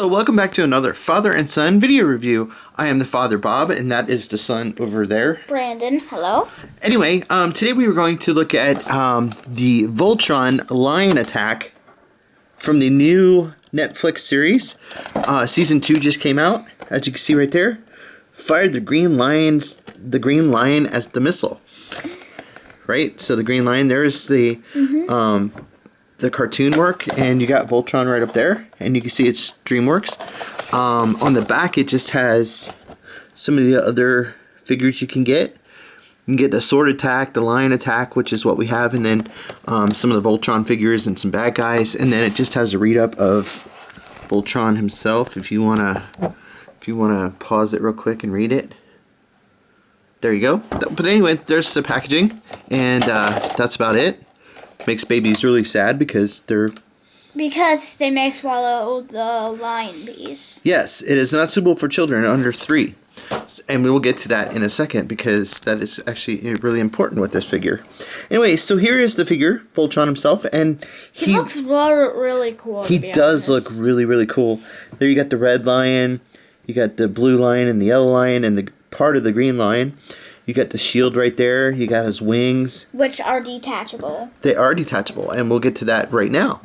Hello, welcome back to another father and son video review. I am the father, Bob, and that is the son over there, Brandon. Hello. Anyway, today we were going to look at the Voltron lion attack from the new Netflix series. Season 2 just came out, as you can see right there. Fired the green lion as the missile. Right, so the green lion, there's the cartoon work, and you got Voltron right up there, and you can see it's DreamWorks. On the back, it just has some of the other figures you can get. You can get the sword attack, the lion attack, which is what we have, and then some of the Voltron figures and some bad guys, and then it just has a read up of Voltron himself. If you wanna pause it real quick and read it. There you go. But anyway, there's the packaging, and that's about it. Makes babies really sad because they may swallow the lion bees. Yes, it is not suitable for children under 3. And we will get to that in a second because that is actually really important with this figure. Anyway, so here is the figure, Voltron himself, and he looks really cool. He does look really cool. There you got the red lion, you got the blue lion and the yellow lion and the part of the green lion. You got the shield right there. You got his wings. Which are detachable. They are detachable, and we'll get to that right now.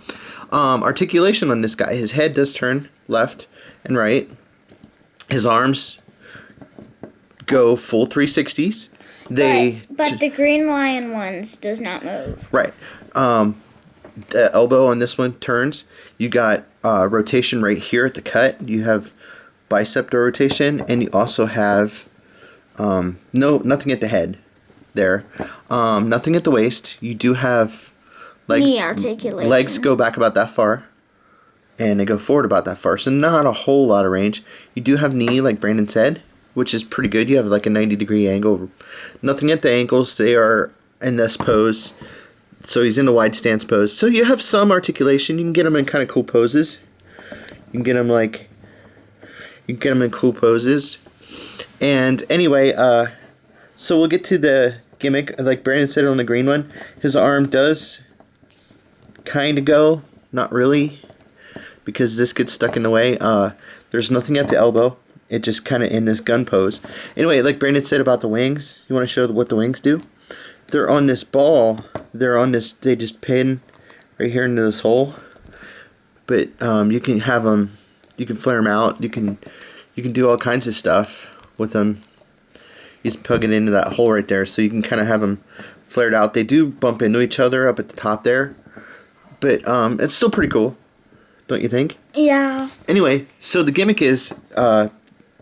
Articulation on this guy. His head does turn left and right. His arms go full 360s. But the green lion ones does not move. Right. The elbow on this one turns. You got rotation right here at the cut. You have bicep rotation, and you also have nothing at the head there. Nothing at the waist. You do have legs. Knee articulation. Legs go back about that far, and they go forward about that far. So not a whole lot of range. You do have knee, like Brandon said, which is pretty good. You have like a 90-degree angle. Nothing at the ankles. They are in this pose. So he's in the wide stance pose. So you have some articulation. You can get him in kind of cool poses. You can get him in cool poses. And anyway, so we'll get to the gimmick. Like Brandon said on the green one, his arm does kind of go, not really, because this gets stuck in the way. There's nothing at the elbow. It just kind of in this gun pose. Anyway, like Brandon said about the wings, you want to show what the wings do? They're on this ball. They just pin right here into this hole. But you can have them, you can flare them out. You can do all kinds of stuff with them. You just plug it into that hole right there, so you can kind of have them flared out. They do bump into each other up at the top there, but it's still pretty cool, don't you think? Yeah. Anyway, so the gimmick is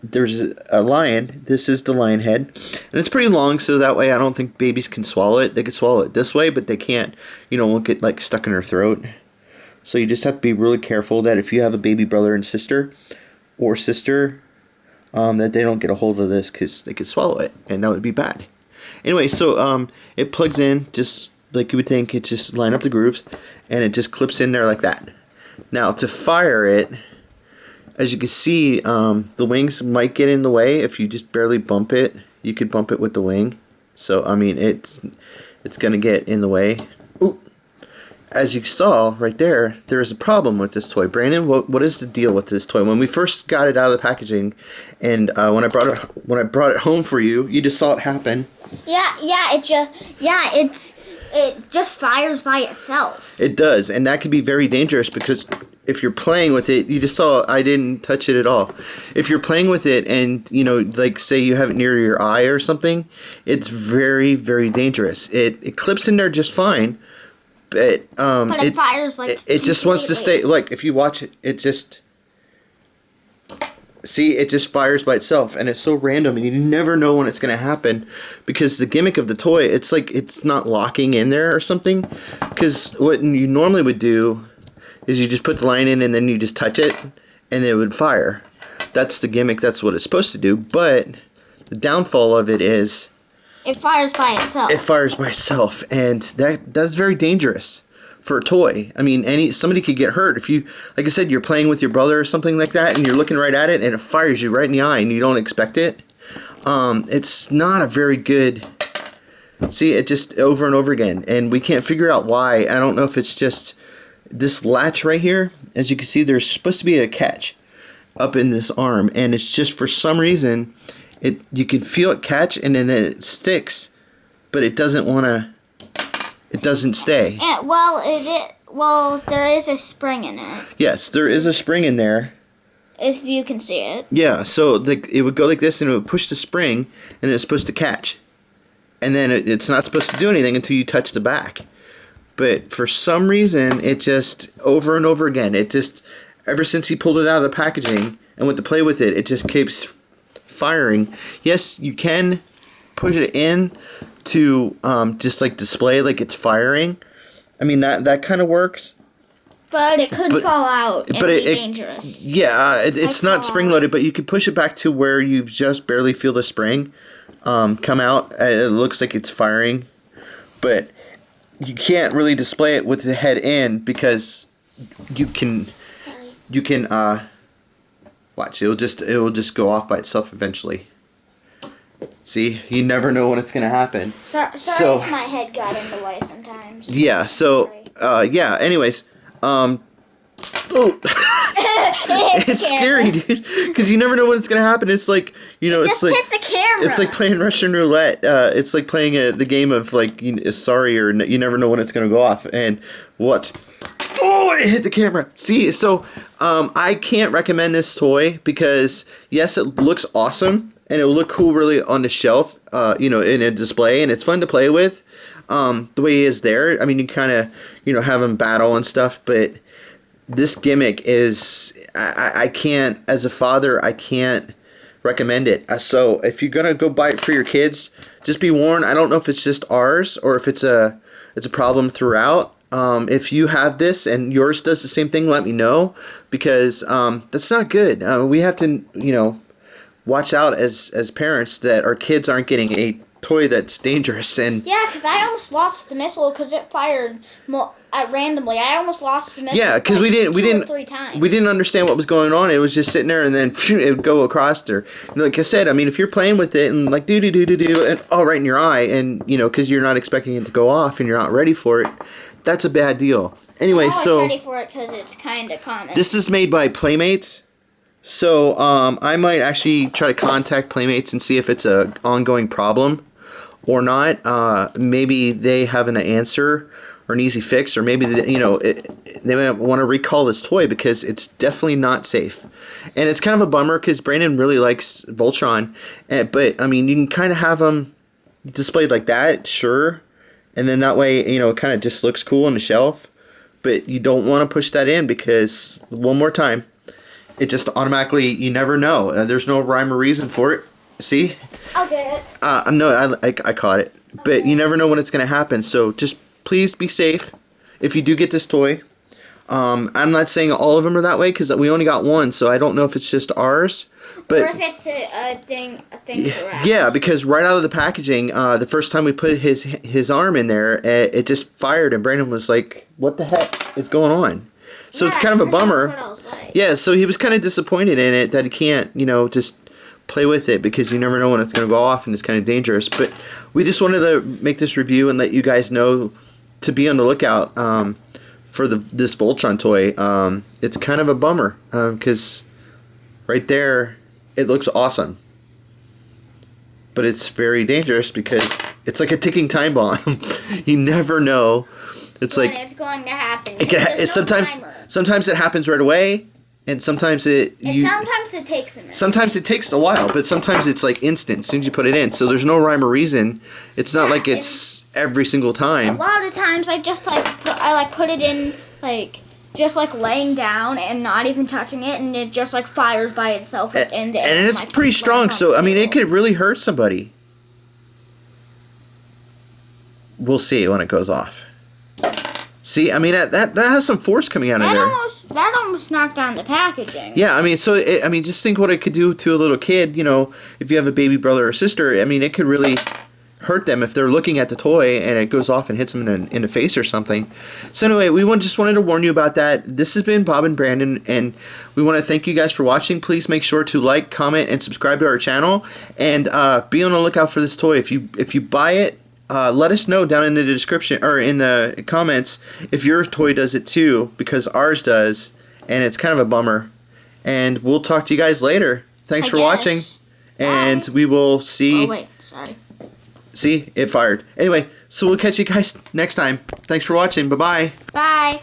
there's a lion. This is the lion head, and it's pretty long, so that way I don't think babies can swallow it. They could swallow it this way, but they can't. Won't get like stuck in their throat. So you just have to be really careful that if you have a baby brother and sister, or sister, that they don't get a hold of this because they could swallow it, and that would be bad. Anyway, so it plugs in just like you would think. It just line up the grooves, and it just clips in there like that. Now to fire it, as you can see, the wings might get in the way if you just barely bump it. You could bump it with the wing, so I mean it's gonna get in the way. Ooh. As you saw right there, there is a problem with this toy. Brandon, what is the deal with this toy? When we first got it out of the packaging, and when I brought it home for you, you just saw it happen. It just fires by itself. It does, and that could be very dangerous because if you're playing with it, you just saw I didn't touch it at all. If you're playing with it and like say you have it near your eye or something, it's very dangerous. It clips in there just fine. But it fires like it just wants to stay. Like if you watch it, it just fires by itself, and it's so random, and you never know when it's gonna happen because the gimmick of the toy, it's like it's not locking in there or something. Because what you normally would do is you just put the line in and then you just touch it, and it would fire. That's the gimmick. That's what it's supposed to do. But the downfall of it is it fires by itself. It fires by itself, and that's very dangerous for a toy. I mean, somebody could get hurt if you, like I said, you're playing with your brother or something like that, and you're looking right at it, and it fires you right in the eye, and you don't expect it. It's not a very good. See, it just over and over again, and we can't figure out why. I don't know if it's just this latch right here. As you can see, there's supposed to be a catch. up in this arm, and it's just for some reason, you can feel it catch, and then it sticks, but it doesn't want to. It doesn't stay. Well, there is a spring in it. Yes, there is a spring in there. If you can see it. Yeah, so it would go like this, and it would push the spring, and it's supposed to catch. And then it's not supposed to do anything until you touch the back. But for some reason, it just, over and over again, it just, ever since he pulled it out of the packaging and went to play with it, it just keeps firing. Yes, you can push it in to just like display like it's firing. I mean, that kind of works. But it could fall out and be dangerous. Yeah, it's not spring-loaded, but you can push it back to where you just barely feel the spring come out. It looks like it's firing, but you can't really display it with the head in because you can watch. It will just go off by itself eventually. See, you never know when it's gonna happen. Sorry if my head got in the way sometimes. Yeah. So yeah. Anyways. Oh, it's scary, dude, because you never know when it's gonna happen. It's like, just hit the camera. It's like playing Russian roulette. It's like playing the game of like sorry, or you never know when it's gonna go off. And what? Oh, it hit the camera. See, so I can't recommend this toy because yes, it looks awesome and it will look cool really on the shelf, in a display, and it's fun to play with. The way he is there, I mean, you kind of, have him battle and stuff, but this gimmick is, I can't, as a father, I can't recommend it. So if you're gonna go buy it for your kids, just be warned. I don't know if it's just ours or if it's a problem throughout. If you have this and yours does the same thing, let me know, because that's not good. We have to, watch out as parents that our kids aren't getting a toy that's dangerous. And yeah, because I almost lost the missile because it fired randomly. I almost lost the missile. Yeah, because we didn't 3 times. We didn't understand what was going on. It was just sitting there, and then it would go across there. Like I said, I mean, if you're playing with it and like do and right in your eye, and because you're not expecting it to go off and you're not ready for it, that's a bad deal. Anyway, I'm ready for it because it's kind of common. This is made by Playmates. So I might actually try to contact Playmates and see if it's a ongoing problem or not. Maybe they have an answer or an easy fix, or maybe they might want to recall this toy because it's definitely not safe. And it's kind of a bummer because Brandon really likes Voltron, but I mean, you can kind of have them displayed like that, sure, and then that way it kind of just looks cool on the shelf. But you don't want to push that in because, one more time, it just automatically, you never know. There's no rhyme or reason for it. See? I'll get it. No, I caught it. But you never know when it's going to happen. So just please be safe if you do get this toy. I'm not saying all of them are that way because we only got one. So I don't know if it's just ours. But, or if it's a thing for us. Yeah, because right out of the packaging, the first time we put his arm in there, it just fired. And Brandon was like, what the heck is going on? So it's kind of a bummer. That's what I was like. Yeah, so he was kind of disappointed in it that he can't, just play with it because you never know when it's going to go off and it's kind of dangerous. But we just wanted to make this review and let you guys know to be on the lookout for this Voltron toy. It's kind of a bummer because right there it looks awesome. But it's very dangerous because it's like a ticking time bomb. You never know. It's when like it's going to happen. Sometimes it happens right away, and sometimes sometimes it takes a minute. Sometimes it takes a while, but sometimes it's like instant as soon as you put it in. So there's no rhyme or reason. It's not like it's every single time. A lot of times I just put it in just laying down and not even touching it, and it just fires by itself and it's pretty strong. So I mean, it could really hurt somebody. We'll see when it goes off. See, I mean that has some force coming out of there. That almost knocked down the packaging. Yeah, I mean, just think what it could do to a little kid. If you have a baby brother or sister, I mean, it could really hurt them if they're looking at the toy and it goes off and hits them in the face or something. So anyway, we just wanted to warn you about that. This has been Bob and Brandon, and we want to thank you guys for watching. Please make sure to like, comment, and subscribe to our channel, and be on the lookout for this toy. If you buy it, let us know down in the description or in the comments if your toy does it too, because ours does, and it's kind of a bummer. And we'll talk to you guys later. Thanks I for guess. watching. And Bye. we will see. Oh wait, sorry. See, it fired. Anyway, so we'll catch you guys next time. Thanks for watching. Bye-bye. Bye.